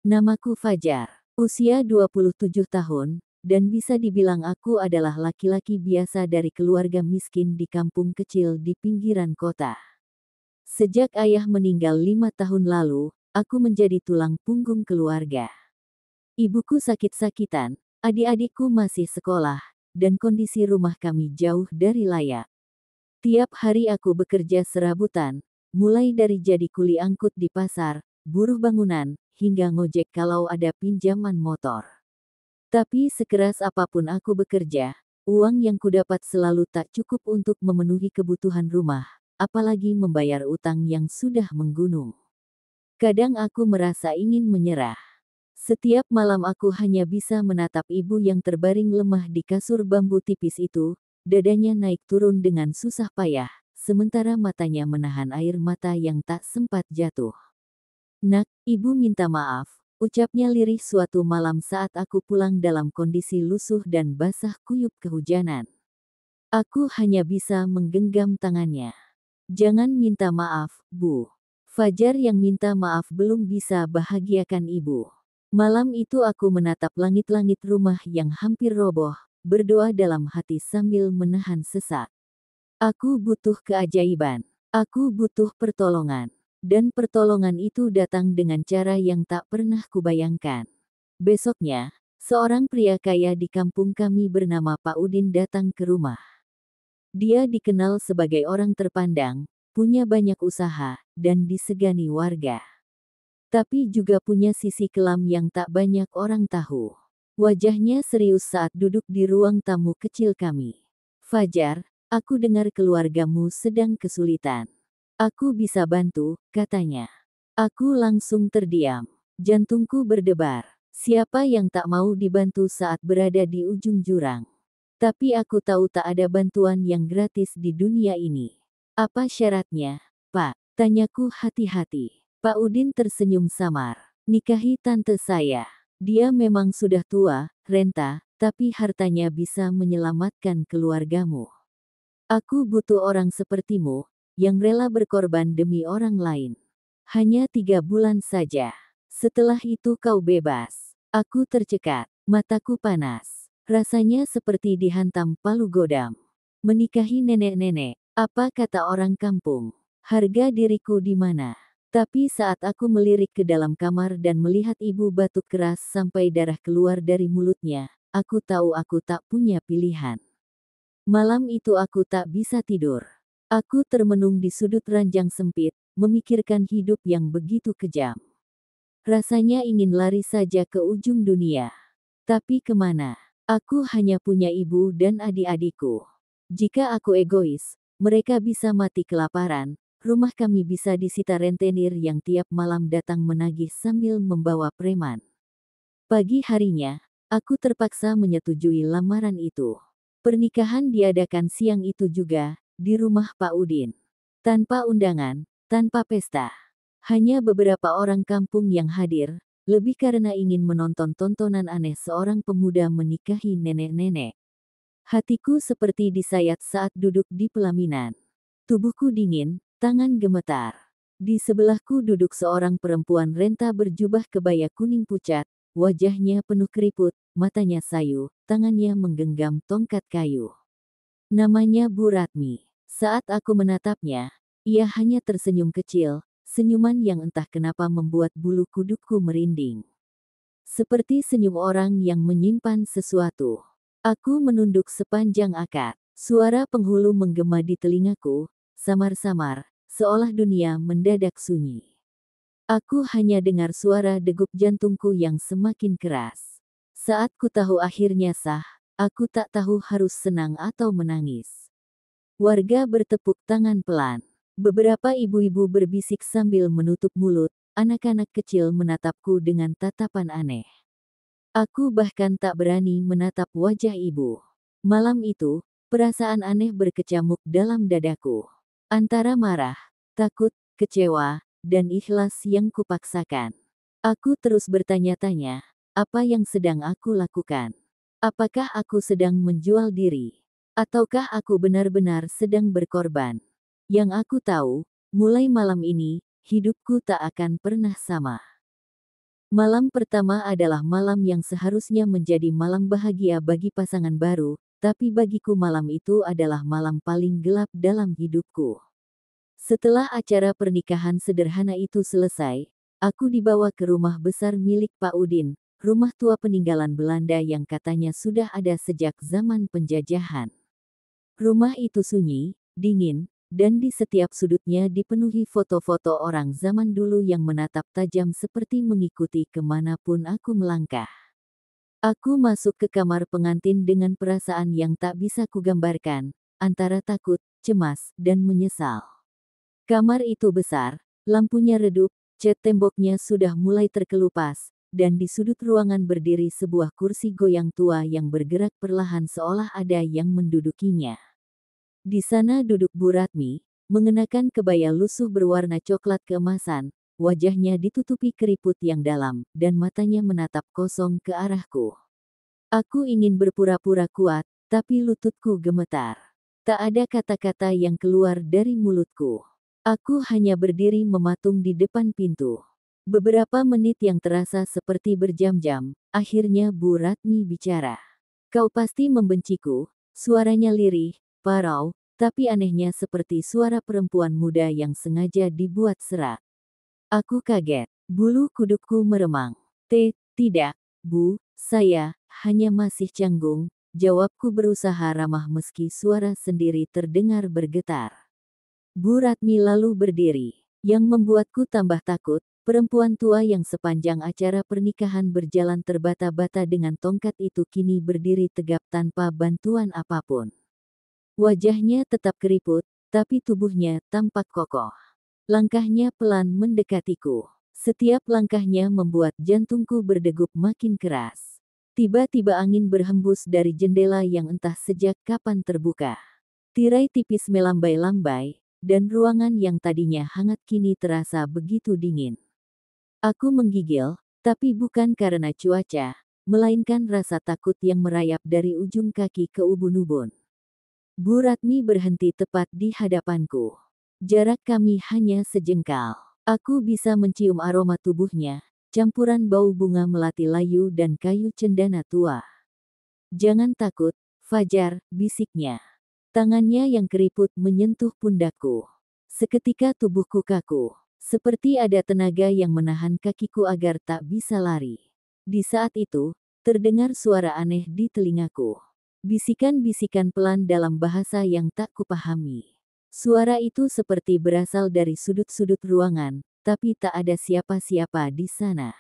Namaku Fajar, usia 27 tahun, dan bisa dibilang aku adalah laki-laki biasa dari keluarga miskin di kampung kecil di pinggiran kota. Sejak ayah meninggal 5 tahun lalu, aku menjadi tulang punggung keluarga. Ibuku sakit-sakitan, adik-adikku masih sekolah, dan kondisi rumah kami jauh dari layak. Tiap hari aku bekerja serabutan, mulai dari jadi kuli angkut di pasar, buruh bangunan, hingga ngojek kalau ada pinjaman motor. Tapi sekeras apapun aku bekerja, uang yang kudapat selalu tak cukup untuk memenuhi kebutuhan rumah, apalagi membayar utang yang sudah menggunung. Kadang aku merasa ingin menyerah. Setiap malam aku hanya bisa menatap ibu yang terbaring lemah di kasur bambu tipis itu, dadanya naik turun dengan susah payah, sementara matanya menahan air mata yang tak sempat jatuh. "Nak, ibu minta maaf," ucapnya lirih suatu malam saat aku pulang dalam kondisi lusuh dan basah kuyup kehujanan. Aku hanya bisa menggenggam tangannya. "Jangan minta maaf, Bu." Fajar yang minta maaf belum bisa bahagiakan ibu. Malam itu aku menatap langit-langit rumah yang hampir roboh, berdoa dalam hati sambil menahan sesak. Aku butuh keajaiban. Aku butuh pertolongan. Dan pertolongan itu datang dengan cara yang tak pernah kubayangkan. Besoknya, seorang pria kaya di kampung kami bernama Pak Udin datang ke rumah. Dia dikenal sebagai orang terpandang, punya banyak usaha, dan disegani warga. Tapi juga punya sisi kelam yang tak banyak orang tahu. Wajahnya serius saat duduk di ruang tamu kecil kami. "Fajar, aku dengar keluargamu sedang kesulitan. Aku bisa bantu," katanya. Aku langsung terdiam. Jantungku berdebar. Siapa yang tak mau dibantu saat berada di ujung jurang? Tapi aku tahu tak ada bantuan yang gratis di dunia ini. "Apa syaratnya, Pak?" tanyaku hati-hati. Pak Udin tersenyum samar. "Nikahi tante saya. Dia memang sudah tua, renta, tapi hartanya bisa menyelamatkan keluargamu. Aku butuh orang sepertimu, yang rela berkorban demi orang lain. Hanya 3 bulan saja. Setelah itu kau bebas." Aku tercekat. Mataku panas. Rasanya seperti dihantam palu godam. Menikahi nenek-nenek. Apa kata orang kampung? Harga diriku di mana? Tapi saat aku melirik ke dalam kamar dan melihat ibu batuk keras sampai darah keluar dari mulutnya, aku tahu aku tak punya pilihan. Malam itu aku tak bisa tidur. Aku termenung di sudut ranjang sempit, memikirkan hidup yang begitu kejam. Rasanya ingin lari saja ke ujung dunia. Tapi kemana? Aku hanya punya ibu dan adik-adikku. Jika aku egois, mereka bisa mati kelaparan. Rumah kami bisa disita rentenir yang tiap malam datang menagih sambil membawa preman. Pagi harinya, aku terpaksa menyetujui lamaran itu. Pernikahan diadakan siang itu juga, di rumah Pak Udin. Tanpa undangan, tanpa pesta. Hanya beberapa orang kampung yang hadir, lebih karena ingin menonton tontonan aneh seorang pemuda menikahi nenek-nenek. Hatiku seperti disayat saat duduk di pelaminan. Tubuhku dingin, tangan gemetar. Di sebelahku duduk seorang perempuan renta berjubah kebaya kuning pucat, wajahnya penuh keriput, matanya sayu, tangannya menggenggam tongkat kayu. Namanya Bu Ratmi. Saat aku menatapnya, ia hanya tersenyum kecil, senyuman yang entah kenapa membuat bulu kudukku merinding. Seperti senyum orang yang menyimpan sesuatu. Aku menunduk sepanjang akad. Suara penghulu menggema di telingaku, samar-samar, seolah dunia mendadak sunyi. Aku hanya dengar suara degup jantungku yang semakin keras. Saat ku tahu akhirnya sah, aku tak tahu harus senang atau menangis. Warga bertepuk tangan pelan. Beberapa ibu-ibu berbisik sambil menutup mulut, anak-anak kecil menatapku dengan tatapan aneh. Aku bahkan tak berani menatap wajah ibu. Malam itu, perasaan aneh berkecamuk dalam dadaku. Antara marah, takut, kecewa, dan ikhlas yang kupaksakan. Aku terus bertanya-tanya, apa yang sedang aku lakukan? Apakah aku sedang menjual diri? Ataukah aku benar-benar sedang berkorban? Yang aku tahu, mulai malam ini, hidupku tak akan pernah sama. Malam pertama adalah malam yang seharusnya menjadi malam bahagia bagi pasangan baru, tapi bagiku malam itu adalah malam paling gelap dalam hidupku. Setelah acara pernikahan sederhana itu selesai, aku dibawa ke rumah besar milik Pak Udin, rumah tua peninggalan Belanda yang katanya sudah ada sejak zaman penjajahan. Rumah itu sunyi, dingin, dan di setiap sudutnya dipenuhi foto-foto orang zaman dulu yang menatap tajam seperti mengikuti kemanapun aku melangkah. Aku masuk ke kamar pengantin dengan perasaan yang tak bisa kugambarkan, antara takut, cemas, dan menyesal. Kamar itu besar, lampunya redup, cat temboknya sudah mulai terkelupas, dan di sudut ruangan berdiri sebuah kursi goyang tua yang bergerak perlahan seolah ada yang mendudukinya. Di sana duduk Bu Ratmi, mengenakan kebaya lusuh berwarna coklat keemasan, wajahnya ditutupi keriput yang dalam, dan matanya menatap kosong ke arahku. Aku ingin berpura-pura kuat, tapi lututku gemetar. Tak ada kata-kata yang keluar dari mulutku. Aku hanya berdiri mematung di depan pintu. Beberapa menit yang terasa seperti berjam-jam, akhirnya Bu Ratmi bicara. Kau pasti membenciku, suaranya lirih, parau, tapi anehnya seperti suara perempuan muda yang sengaja dibuat serak. Aku kaget. Bulu kudukku meremang. Tidak, Bu, saya hanya masih canggung, jawabku berusaha ramah meski suara sendiri terdengar bergetar. Bu Ratmi lalu berdiri. Yang membuatku tambah takut, perempuan tua yang sepanjang acara pernikahan berjalan terbata-bata dengan tongkat itu kini berdiri tegap tanpa bantuan apapun. Wajahnya tetap keriput, tapi tubuhnya tampak kokoh. Langkahnya pelan mendekatiku. Setiap langkahnya membuat jantungku berdegup makin keras. Tiba-tiba angin berhembus dari jendela yang entah sejak kapan terbuka. Tirai tipis melambai-lambai, dan ruangan yang tadinya hangat kini terasa begitu dingin. Aku menggigil, tapi bukan karena cuaca, melainkan rasa takut yang merayap dari ujung kaki ke ubun-ubun. Bu Ratmi berhenti tepat di hadapanku. Jarak kami hanya sejengkal. Aku bisa mencium aroma tubuhnya, campuran bau bunga melati layu dan kayu cendana tua. Jangan takut, Fajar, bisiknya. Tangannya yang keriput menyentuh pundakku. Seketika tubuhku kaku, seperti ada tenaga yang menahan kakiku agar tak bisa lari. Di saat itu, terdengar suara aneh di telingaku. Bisikan-bisikan pelan dalam bahasa yang tak kupahami. Suara itu seperti berasal dari sudut-sudut ruangan, tapi tak ada siapa-siapa di sana.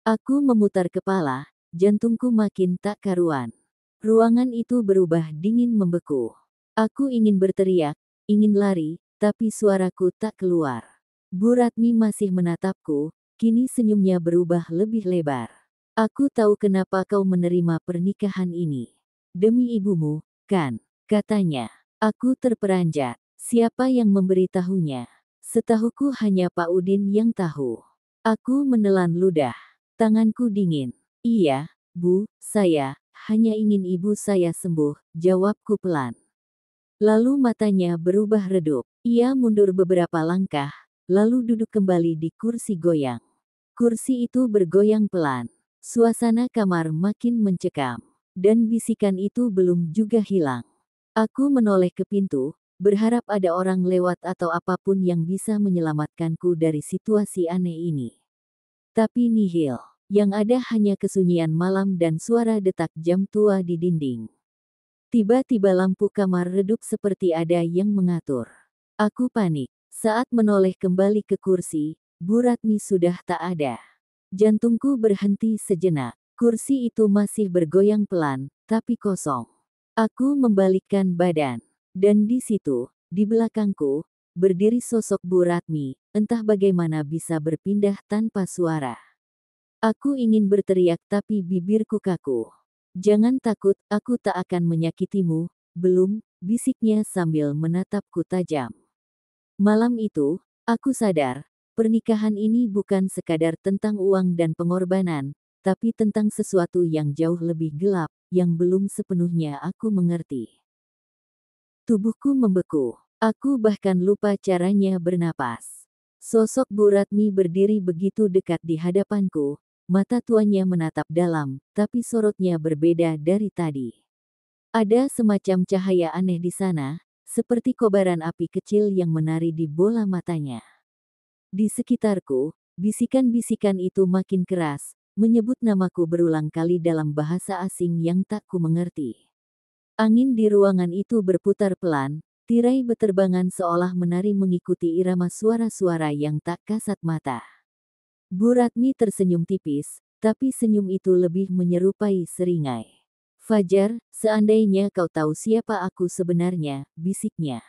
Aku memutar kepala, jantungku makin tak karuan. Ruangan itu berubah dingin membeku. Aku ingin berteriak, ingin lari, tapi suaraku tak keluar. Bu Ratmi masih menatapku, kini senyumnya berubah lebih lebar. Aku tahu kenapa kau menerima pernikahan ini. Demi ibumu, kan? Katanya. Aku terperanjat. Siapa yang memberitahunya? Setahuku hanya Pak Udin yang tahu. Aku menelan ludah. Tanganku dingin. Iya, Bu, saya hanya ingin ibu saya sembuh, jawabku pelan. Lalu matanya berubah redup. Ia mundur beberapa langkah, lalu duduk kembali di kursi goyang. Kursi itu bergoyang pelan. Suasana kamar makin mencekam. Dan bisikan itu belum juga hilang. Aku menoleh ke pintu, berharap ada orang lewat atau apapun yang bisa menyelamatkanku dari situasi aneh ini. Tapi nihil. Yang ada hanya kesunyian malam dan suara detak jam tua di dinding. Tiba-tiba lampu kamar redup seperti ada yang mengatur. Aku panik. Saat menoleh kembali ke kursi, Bu Ratmi sudah tak ada. Jantungku berhenti sejenak. Kursi itu masih bergoyang pelan, tapi kosong. Aku membalikkan badan. Dan di situ, di belakangku, berdiri sosok Bu Ratmi, entah bagaimana bisa berpindah tanpa suara. Aku ingin berteriak tapi bibirku kaku. Jangan takut, aku tak akan menyakitimu, belum, bisiknya sambil menatapku tajam. Malam itu, aku sadar, pernikahan ini bukan sekadar tentang uang dan pengorbanan, tapi tentang sesuatu yang jauh lebih gelap, yang belum sepenuhnya aku mengerti. Tubuhku membeku. Aku bahkan lupa caranya bernapas. Sosok Bu Ratmi berdiri begitu dekat di hadapanku, mata tuanya menatap dalam, tapi sorotnya berbeda dari tadi. Ada semacam cahaya aneh di sana, seperti kobaran api kecil yang menari di bola matanya. Di sekitarku, bisikan-bisikan itu makin keras, menyebut namaku berulang kali dalam bahasa asing yang tak ku mengerti. Angin di ruangan itu berputar pelan, tirai beterbangan seolah menari mengikuti irama suara-suara yang tak kasat mata. Bu Ratmi tersenyum tipis, tapi senyum itu lebih menyerupai seringai. Fajar, seandainya kau tahu siapa aku sebenarnya, bisiknya.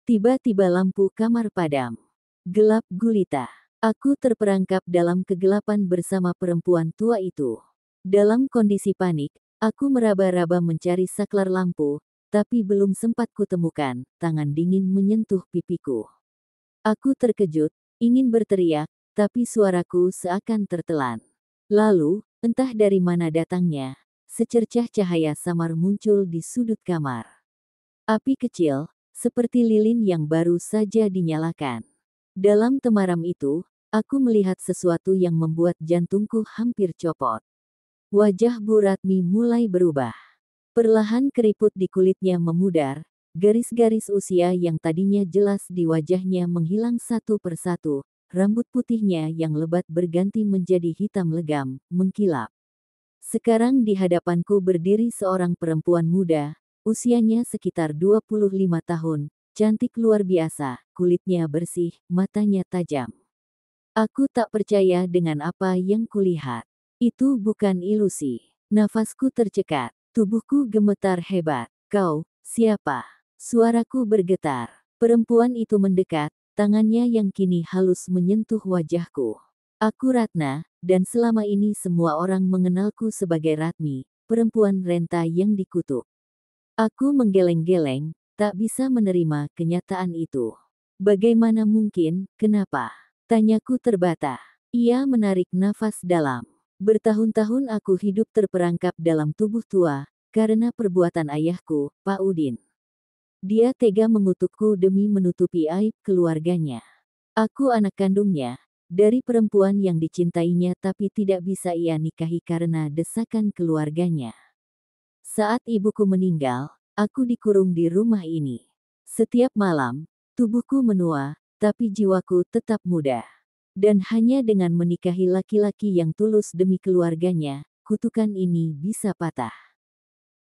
Tiba-tiba lampu kamar padam. Gelap gulita. Aku terperangkap dalam kegelapan bersama perempuan tua itu. Dalam kondisi panik, aku meraba-raba mencari saklar lampu, tapi belum sempat kutemukan, tangan dingin menyentuh pipiku. Aku terkejut, ingin berteriak, tapi suaraku seakan tertelan. Lalu, entah dari mana datangnya, secercah cahaya samar muncul di sudut kamar. Api kecil, seperti lilin yang baru saja dinyalakan. Dalam temaram itu, aku melihat sesuatu yang membuat jantungku hampir copot. Wajah Bu Ratmi mulai berubah. Perlahan keriput di kulitnya memudar, garis-garis usia yang tadinya jelas di wajahnya menghilang satu persatu, rambut putihnya yang lebat berganti menjadi hitam legam, mengkilap. Sekarang di hadapanku berdiri seorang perempuan muda, usianya sekitar 25 tahun, cantik luar biasa, kulitnya bersih, matanya tajam. Aku tak percaya dengan apa yang kulihat. Itu bukan ilusi. Nafasku tercekat, tubuhku gemetar hebat. Kau, siapa? Suaraku bergetar. Perempuan itu mendekat, tangannya yang kini halus menyentuh wajahku. Aku Ratna, dan selama ini semua orang mengenalku sebagai Ratmi, perempuan renta yang dikutuk. Aku menggeleng-geleng, tak bisa menerima kenyataan itu. Bagaimana mungkin, kenapa? Tanyaku terbata. Ia menarik nafas dalam. Bertahun-tahun aku hidup terperangkap dalam tubuh tua, karena perbuatan ayahku, Pak Udin. Dia tega mengutukku demi menutupi aib keluarganya. Aku anak kandungnya, dari perempuan yang dicintainya tapi tidak bisa ia nikahi karena desakan keluarganya. Saat ibuku meninggal, aku dikurung di rumah ini. Setiap malam, tubuhku menua, tapi jiwaku tetap muda. Dan hanya dengan menikahi laki-laki yang tulus demi keluarganya, kutukan ini bisa patah.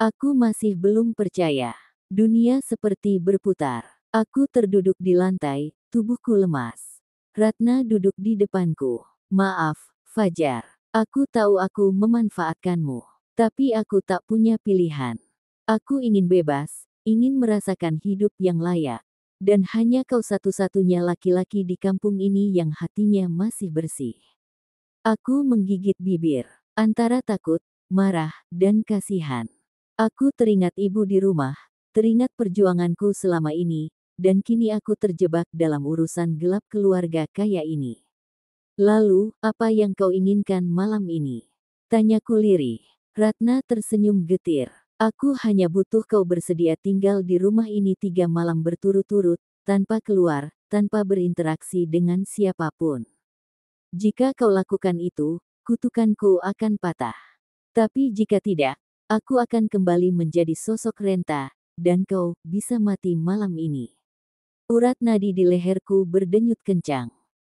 Aku masih belum percaya. Dunia seperti berputar. Aku terduduk di lantai, tubuhku lemas. Ratna duduk di depanku. Maaf, Fajar. Aku tahu aku memanfaatkanmu. Tapi aku tak punya pilihan. Aku ingin bebas, ingin merasakan hidup yang layak. Dan hanya kau satu-satunya laki-laki di kampung ini yang hatinya masih bersih. Aku menggigit bibir, antara takut, marah, dan kasihan. Aku teringat ibu di rumah, teringat perjuanganku selama ini, dan kini aku terjebak dalam urusan gelap keluarga kaya ini. Lalu, apa yang kau inginkan malam ini? Tanyaku lirih. Ratna tersenyum getir. Aku hanya butuh kau bersedia tinggal di rumah ini 3 malam berturut-turut, tanpa keluar, tanpa berinteraksi dengan siapapun. Jika kau lakukan itu, kutukanku akan patah. Tapi jika tidak, aku akan kembali menjadi sosok renta, dan kau bisa mati malam ini. Urat nadi di leherku berdenyut kencang.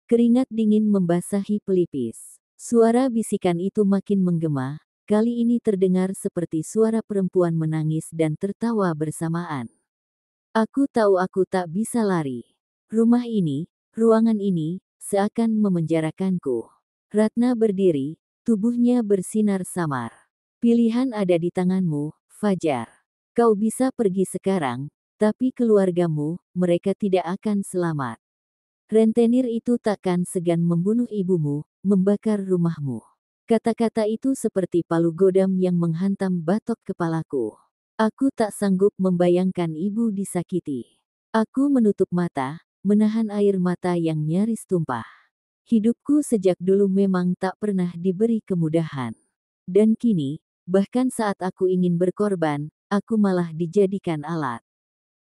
Keringat dingin membasahi pelipis. Suara bisikan itu makin menggema. Kali ini terdengar seperti suara perempuan menangis dan tertawa bersamaan. Aku tahu aku tak bisa lari. Rumah ini, ruangan ini, seakan memenjarakanku. Ratna berdiri, tubuhnya bersinar samar. Pilihan ada di tanganmu, Fajar. Kau bisa pergi sekarang, tapi keluargamu, mereka tidak akan selamat. Rentenir itu takkan segan membunuh ibumu, membakar rumahmu. Kata-kata itu seperti palu godam yang menghantam batok kepalaku. Aku tak sanggup membayangkan ibu disakiti. Aku menutup mata, menahan air mata yang nyaris tumpah. Hidupku sejak dulu memang tak pernah diberi kemudahan. Dan kini, bahkan saat aku ingin berkorban, aku malah dijadikan alat.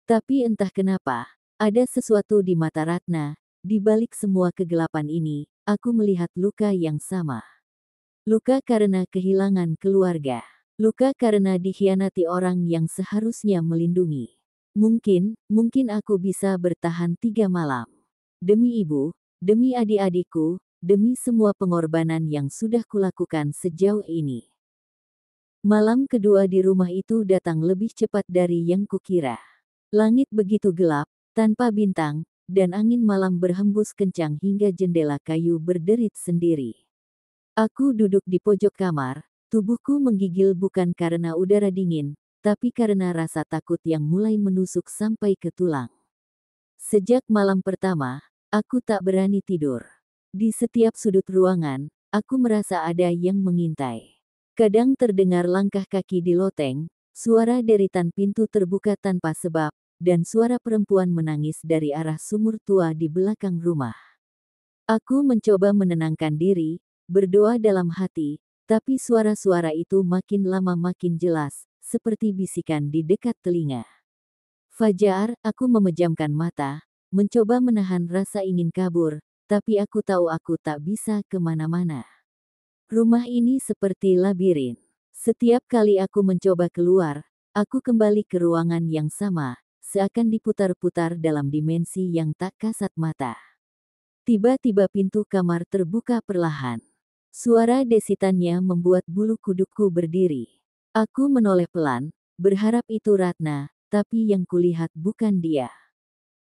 Tapi entah kenapa, ada sesuatu di mata Ratna, di balik semua kegelapan ini, aku melihat luka yang sama. Luka karena kehilangan keluarga. Luka karena dikhianati orang yang seharusnya melindungi. Mungkin aku bisa bertahan 3 malam. Demi ibu, demi adik-adikku, demi semua pengorbanan yang sudah kulakukan sejauh ini. Malam kedua di rumah itu datang lebih cepat dari yang kukira. Langit begitu gelap, tanpa bintang, dan angin malam berhembus kencang hingga jendela kayu berderit sendiri. Aku duduk di pojok kamar, tubuhku menggigil bukan karena udara dingin, tapi karena rasa takut yang mulai menusuk sampai ke tulang. Sejak malam pertama, aku tak berani tidur. Di setiap sudut ruangan, aku merasa ada yang mengintai. Kadang terdengar langkah kaki di loteng, suara deritan pintu terbuka tanpa sebab, dan suara perempuan menangis dari arah sumur tua di belakang rumah. Aku mencoba menenangkan diri, berdoa dalam hati, tapi suara-suara itu makin lama makin jelas, seperti bisikan di dekat telinga. Fajar, aku memejamkan mata, mencoba menahan rasa ingin kabur, tapi aku tahu aku tak bisa kemana-mana. Rumah ini seperti labirin. Setiap kali aku mencoba keluar, aku kembali ke ruangan yang sama, seakan diputar-putar dalam dimensi yang tak kasat mata. Tiba-tiba pintu kamar terbuka perlahan. Suara desitannya membuat bulu kudukku berdiri. Aku menoleh pelan, berharap itu Ratna, tapi yang kulihat bukan dia.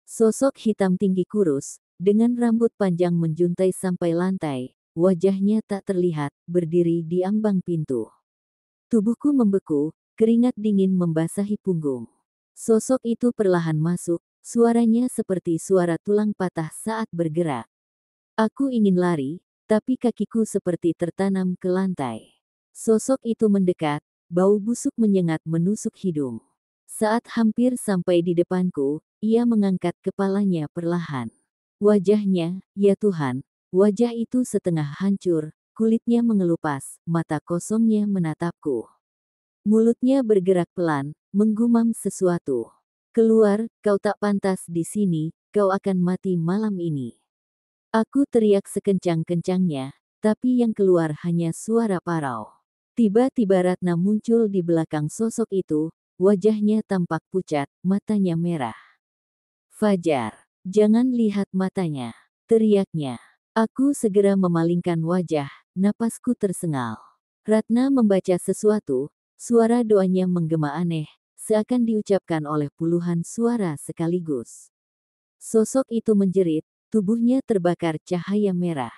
Sosok hitam tinggi kurus, dengan rambut panjang menjuntai sampai lantai, wajahnya tak terlihat, berdiri di ambang pintu. Tubuhku membeku, keringat dingin membasahi punggung. Sosok itu perlahan masuk, suaranya seperti suara tulang patah saat bergerak. Aku ingin lari, tapi kakiku seperti tertanam ke lantai. Sosok itu mendekat, bau busuk menyengat menusuk hidung. Saat hampir sampai di depanku, ia mengangkat kepalanya perlahan. Wajahnya, ya Tuhan, wajah itu setengah hancur, kulitnya mengelupas, mata kosongnya menatapku. Mulutnya bergerak pelan, menggumam sesuatu. Keluar, kau tak pantas di sini, kau akan mati malam ini. Aku teriak sekencang-kencangnya, tapi yang keluar hanya suara parau. Tiba-tiba Ratna muncul di belakang sosok itu, wajahnya tampak pucat, matanya merah. Fajar, jangan lihat matanya, teriaknya. Aku segera memalingkan wajah, napasku tersengal. Ratna membaca sesuatu, suara doanya menggema aneh, seakan diucapkan oleh puluhan suara sekaligus. Sosok itu menjerit, tubuhnya terbakar cahaya merah.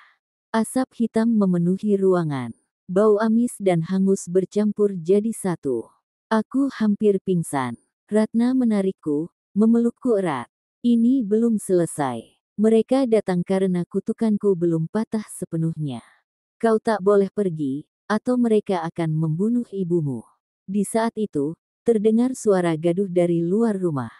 Asap hitam memenuhi ruangan. Bau amis dan hangus bercampur jadi satu. Aku hampir pingsan. Ratna menarikku, memelukku erat. Ini belum selesai. Mereka datang karena kutukanku belum patah sepenuhnya. Kau tak boleh pergi, atau mereka akan membunuh ibumu. Di saat itu, terdengar suara gaduh dari luar rumah.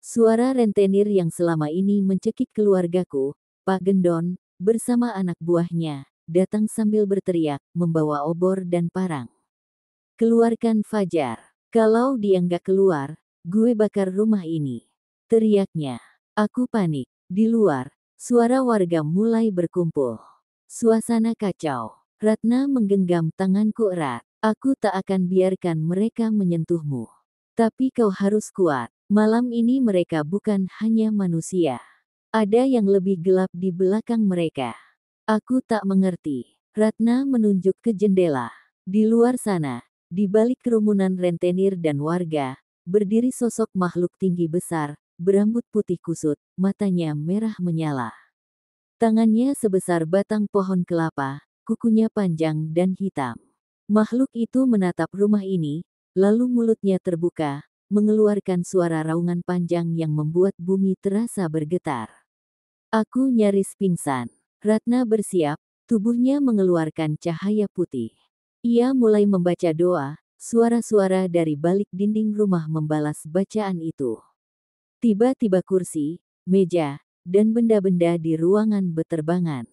Suara rentenir yang selama ini mencekik keluargaku, Pak Gendon, bersama anak buahnya, datang sambil berteriak, membawa obor dan parang. Keluarkan Fajar. Kalau dia nggak keluar, gue bakar rumah ini. Teriaknya. Aku panik. Di luar, suara warga mulai berkumpul. Suasana kacau. Ratna menggenggam tanganku erat. Aku tak akan biarkan mereka menyentuhmu. Tapi kau harus kuat. Malam ini mereka bukan hanya manusia. Ada yang lebih gelap di belakang mereka. Aku tak mengerti. Ratna menunjuk ke jendela. Di luar sana, di balik kerumunan rentenir dan warga, berdiri sosok makhluk tinggi besar, berambut putih kusut, matanya merah menyala. Tangannya sebesar batang pohon kelapa, kukunya panjang dan hitam. Makhluk itu menatap rumah ini, lalu mulutnya terbuka, mengeluarkan suara raungan panjang yang membuat bumi terasa bergetar. Aku nyaris pingsan. Ratna bersiap, tubuhnya mengeluarkan cahaya putih. Ia mulai membaca doa, suara-suara dari balik dinding rumah membalas bacaan itu. Tiba-tiba kursi, meja, dan benda-benda di ruangan beterbangan.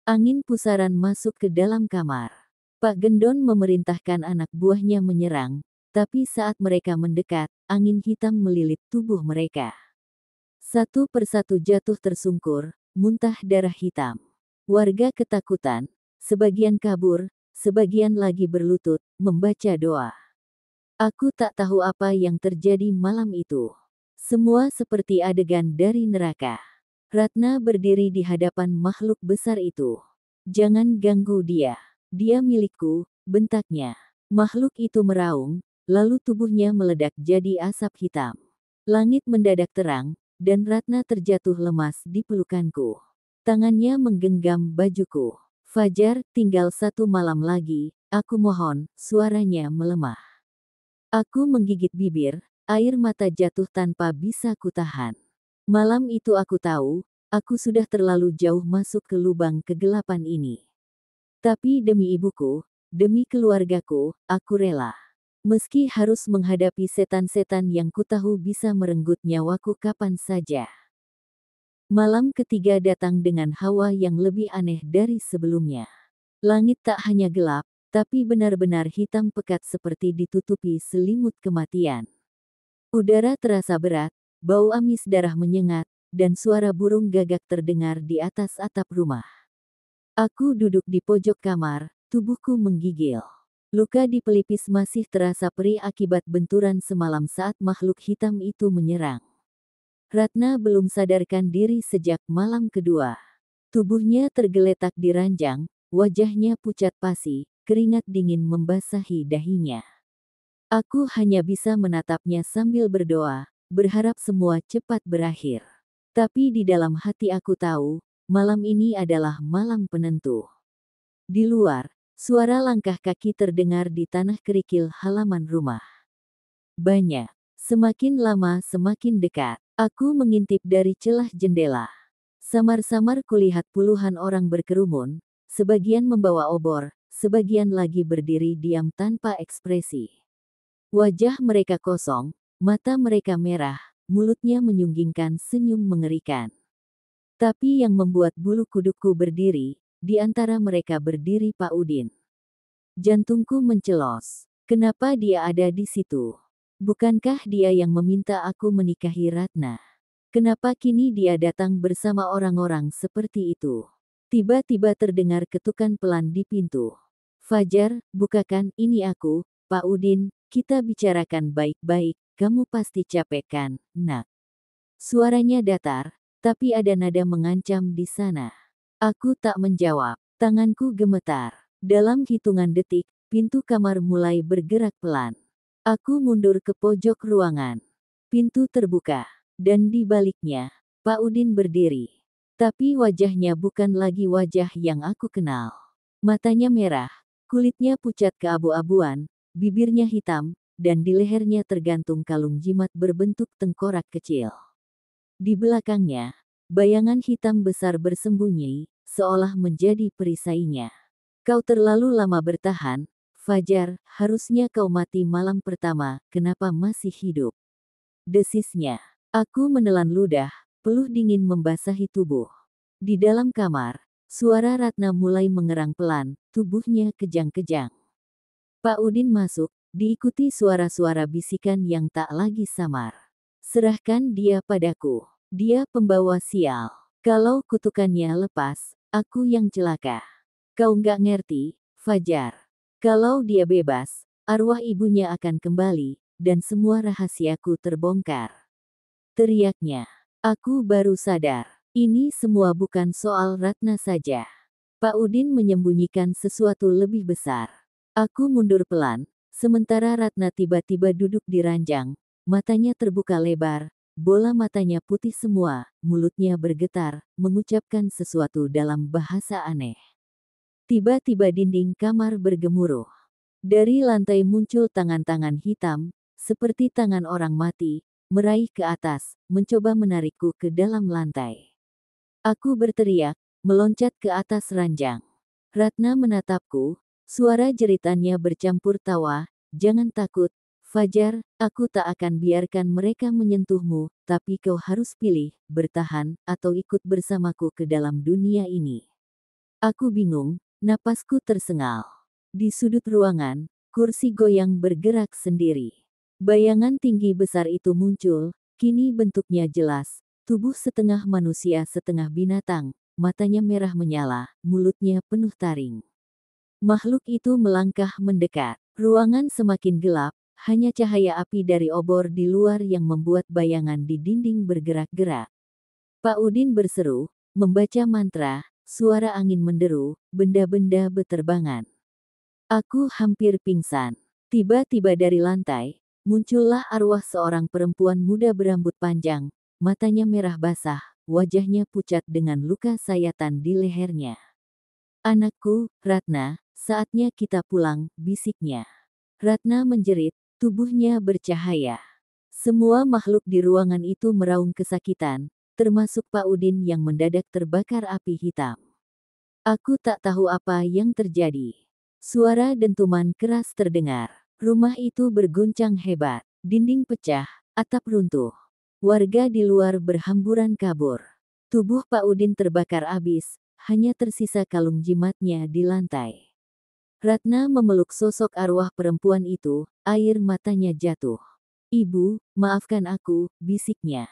Angin pusaran masuk ke dalam kamar. Pak Gendon memerintahkan anak buahnya menyerang, tapi saat mereka mendekat, angin hitam melilit tubuh mereka. Satu persatu jatuh tersungkur, muntah darah hitam. Warga ketakutan, sebagian kabur, sebagian lagi berlutut, membaca doa. Aku tak tahu apa yang terjadi malam itu. Semua seperti adegan dari neraka. Ratna berdiri di hadapan makhluk besar itu. Jangan ganggu dia. Dia milikku, bentaknya. Makhluk itu meraung, lalu tubuhnya meledak jadi asap hitam. Langit mendadak terang, dan Ratna terjatuh lemas di pelukanku. Tangannya menggenggam bajuku. Fajar, tinggal 1 malam lagi, aku mohon, suaranya melemah. Aku menggigit bibir, air mata jatuh tanpa bisa kutahan. Malam itu aku tahu, aku sudah terlalu jauh masuk ke lubang kegelapan ini. Tapi demi ibuku, demi keluargaku, aku rela. Meski harus menghadapi setan-setan yang kutahu bisa merenggut nyawaku kapan saja. Malam ketiga datang dengan hawa yang lebih aneh dari sebelumnya. Langit tak hanya gelap, tapi benar-benar hitam pekat seperti ditutupi selimut kematian. Udara terasa berat, bau amis darah menyengat, dan suara burung gagak terdengar di atas atap rumah. Aku duduk di pojok kamar, tubuhku menggigil. Luka di pelipis masih terasa perih akibat benturan semalam saat makhluk hitam itu menyerang. Ratna belum sadarkan diri sejak malam kedua. Tubuhnya tergeletak di ranjang, wajahnya pucat pasi, keringat dingin membasahi dahinya. Aku hanya bisa menatapnya sambil berdoa, berharap semua cepat berakhir. Tapi di dalam hati aku tahu, malam ini adalah malam penentu. Di luar, suara langkah kaki terdengar di tanah kerikil halaman rumah. Banyak. Semakin lama semakin dekat. Aku mengintip dari celah jendela. Samar-samar kulihat puluhan orang berkerumun, sebagian membawa obor, sebagian lagi berdiri diam tanpa ekspresi. Wajah mereka kosong, mata mereka merah, mulutnya menyunggingkan senyum mengerikan. Tapi yang membuat bulu kudukku berdiri, di antara mereka berdiri Pak Udin. Jantungku mencelos. Kenapa dia ada di situ? Bukankah dia yang meminta aku menikahi Ratna? Kenapa kini dia datang bersama orang-orang seperti itu? Tiba-tiba terdengar ketukan pelan di pintu. Fajar, bukakan, ini aku, Pak Udin, kita bicarakan baik-baik, kamu pasti capek kan, nak? Suaranya datar, tapi ada nada mengancam di sana. Aku tak menjawab, tanganku gemetar. Dalam hitungan detik, pintu kamar mulai bergerak pelan. Aku mundur ke pojok ruangan. Pintu terbuka, dan di baliknya, Pak Udin berdiri. Tapi wajahnya bukan lagi wajah yang aku kenal. Matanya merah, kulitnya pucat keabu-abuan, bibirnya hitam, dan di lehernya tergantung kalung jimat berbentuk tengkorak kecil. Di belakangnya, bayangan hitam besar bersembunyi, seolah menjadi perisainya. Kau terlalu lama bertahan, Fajar, harusnya kau mati malam pertama, kenapa masih hidup? Desisnya. Aku menelan ludah, peluh dingin membasahi tubuh. Di dalam kamar, suara Ratna mulai mengerang pelan, tubuhnya kejang-kejang. Pak Udin masuk, diikuti suara-suara bisikan yang tak lagi samar. Serahkan dia padaku. Dia pembawa sial. Kalau kutukannya lepas, aku yang celaka. Kau nggak ngerti, Fajar. Kalau dia bebas, arwah ibunya akan kembali, dan semua rahasiaku terbongkar. Teriaknya. Aku baru sadar. Ini semua bukan soal Ratna saja. Pak Udin menyembunyikan sesuatu lebih besar. Aku mundur pelan, sementara Ratna tiba-tiba duduk di ranjang, matanya terbuka lebar, bola matanya putih semua, mulutnya bergetar, mengucapkan sesuatu dalam bahasa aneh. Tiba-tiba dinding kamar bergemuruh. Dari lantai muncul tangan-tangan hitam, seperti tangan orang mati, meraih ke atas, mencoba menarikku ke dalam lantai. Aku berteriak, meloncat ke atas ranjang. Ratna menatapku, suara jeritannya bercampur tawa, jangan takut, Fajar, aku tak akan biarkan mereka menyentuhmu, tapi kau harus pilih, bertahan, atau ikut bersamaku ke dalam dunia ini. Aku bingung, napasku tersengal. Di sudut ruangan, kursi goyang bergerak sendiri. Bayangan tinggi besar itu muncul, kini bentuknya jelas, tubuh setengah manusia setengah binatang, matanya merah menyala, mulutnya penuh taring. Makhluk itu melangkah mendekat. Ruangan semakin gelap, hanya cahaya api dari obor di luar yang membuat bayangan di dinding bergerak-gerak. Pak Udin berseru, membaca mantra, suara angin menderu, benda-benda beterbangan. Aku hampir pingsan. Tiba-tiba dari lantai, muncullah arwah seorang perempuan muda berambut panjang, matanya merah basah, wajahnya pucat dengan luka sayatan di lehernya. Anakku, Ratna, saatnya kita pulang, bisiknya. Ratna menjerit, tubuhnya bercahaya. Semua makhluk di ruangan itu meraung kesakitan, termasuk Pak Udin yang mendadak terbakar api hitam. Aku tak tahu apa yang terjadi. Suara dentuman keras terdengar. Rumah itu berguncang hebat. Dinding pecah, atap runtuh. Warga di luar berhamburan kabur. Tubuh Pak Udin terbakar habis, hanya tersisa kalung jimatnya di lantai. Ratna memeluk sosok arwah perempuan itu, air matanya jatuh. Ibu, maafkan aku, bisiknya.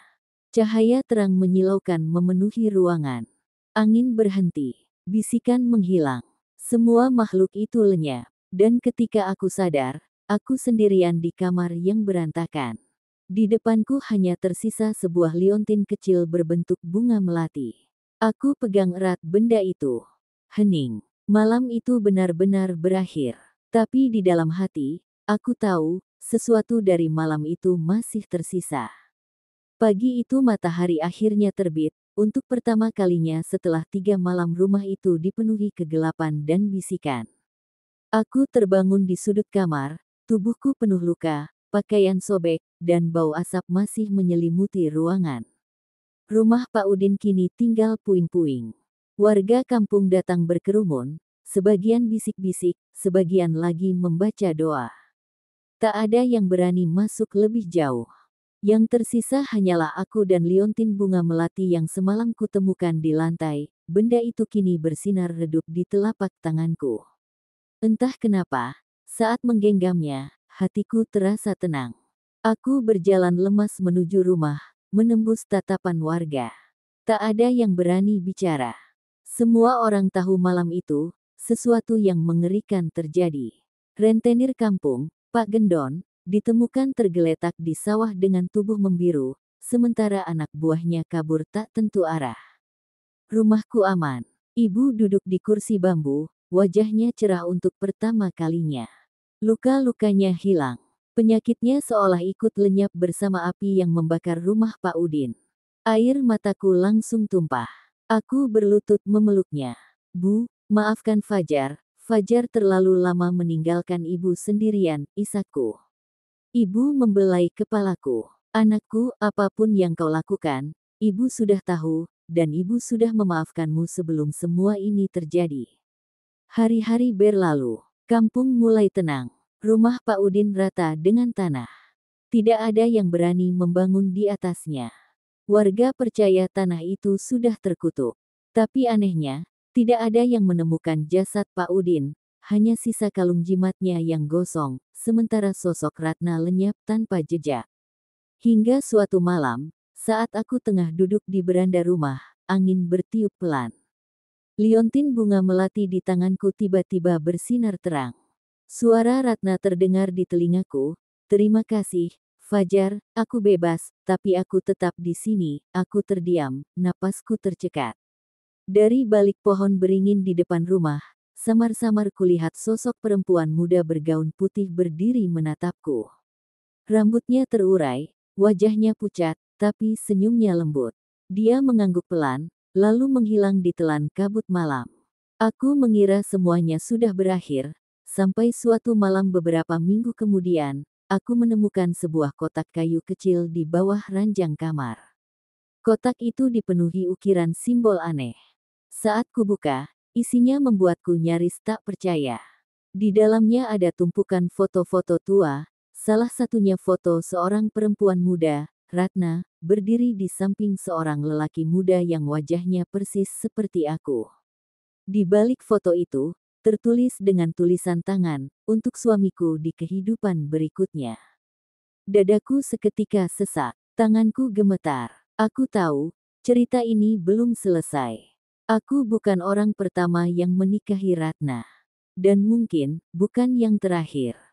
Cahaya terang menyilaukan memenuhi ruangan. Angin berhenti, bisikan menghilang. Semua makhluk itu lenyap. Dan ketika aku sadar, aku sendirian di kamar yang berantakan. Di depanku hanya tersisa sebuah liontin kecil berbentuk bunga melati. Aku pegang erat benda itu. Hening. Malam itu benar-benar berakhir. Tapi di dalam hati, aku tahu, sesuatu dari malam itu masih tersisa. Pagi itu matahari akhirnya terbit, untuk pertama kalinya setelah 3 malam rumah itu dipenuhi kegelapan dan bisikan. Aku terbangun di sudut kamar, tubuhku penuh luka, pakaian sobek, dan bau asap masih menyelimuti ruangan. Rumah Pak Udin kini tinggal puing-puing. Warga kampung datang berkerumun, sebagian bisik-bisik, sebagian lagi membaca doa. Tak ada yang berani masuk lebih jauh. Yang tersisa hanyalah aku dan liontin bunga melati yang semalam kutemukan di lantai. Benda itu kini bersinar redup di telapak tanganku. Entah kenapa, saat menggenggamnya, hatiku terasa tenang. Aku berjalan lemas menuju rumah, menembus tatapan warga. Tak ada yang berani bicara. Semua orang tahu malam itu, sesuatu yang mengerikan terjadi. Rentenir kampung, Pak Gendon, ditemukan tergeletak di sawah dengan tubuh membiru, sementara anak buahnya kabur tak tentu arah. Rumahku aman. Ibu duduk di kursi bambu, wajahnya cerah untuk pertama kalinya. Luka-lukanya hilang. Penyakitnya seolah ikut lenyap bersama api yang membakar rumah Pak Udin. Air mataku langsung tumpah. Aku berlutut memeluknya. Bu, maafkan Fajar. Fajar terlalu lama meninggalkan ibu sendirian, isaku. Ibu membelai kepalaku. Anakku, apapun yang kau lakukan, ibu sudah tahu, dan ibu sudah memaafkanmu sebelum semua ini terjadi. Hari-hari berlalu. Kampung mulai tenang. Rumah Pak Udin rata dengan tanah. Tidak ada yang berani membangun di atasnya. Warga percaya tanah itu sudah terkutuk. Tapi anehnya, tidak ada yang menemukan jasad Pak Udin, hanya sisa kalung jimatnya yang gosong, sementara sosok Ratna lenyap tanpa jejak. Hingga suatu malam, saat aku tengah duduk di beranda rumah, angin bertiup pelan. Liontin bunga melati di tanganku tiba-tiba bersinar terang. Suara Ratna terdengar di telingaku, terima kasih, Fajar, aku bebas, tapi aku tetap di sini. Aku terdiam, napasku tercekat. Dari balik pohon beringin di depan rumah, samar-samar kulihat sosok perempuan muda bergaun putih berdiri menatapku. Rambutnya terurai, wajahnya pucat, tapi senyumnya lembut. Dia mengangguk pelan, lalu menghilang di telan kabut malam. Aku mengira semuanya sudah berakhir, sampai suatu malam beberapa minggu kemudian, aku menemukan sebuah kotak kayu kecil di bawah ranjang kamar. Kotak itu dipenuhi ukiran simbol aneh. Saat kubuka, isinya membuatku nyaris tak percaya. Di dalamnya ada tumpukan foto-foto tua, salah satunya foto seorang perempuan muda, Ratna, berdiri di samping seorang lelaki muda yang wajahnya persis seperti aku. Di balik foto itu, tertulis dengan tulisan tangan, untuk suamiku di kehidupan berikutnya. Dadaku seketika sesak, tanganku gemetar. Aku tahu, cerita ini belum selesai. Aku bukan orang pertama yang menikahi Ratna. Dan mungkin, bukan yang terakhir.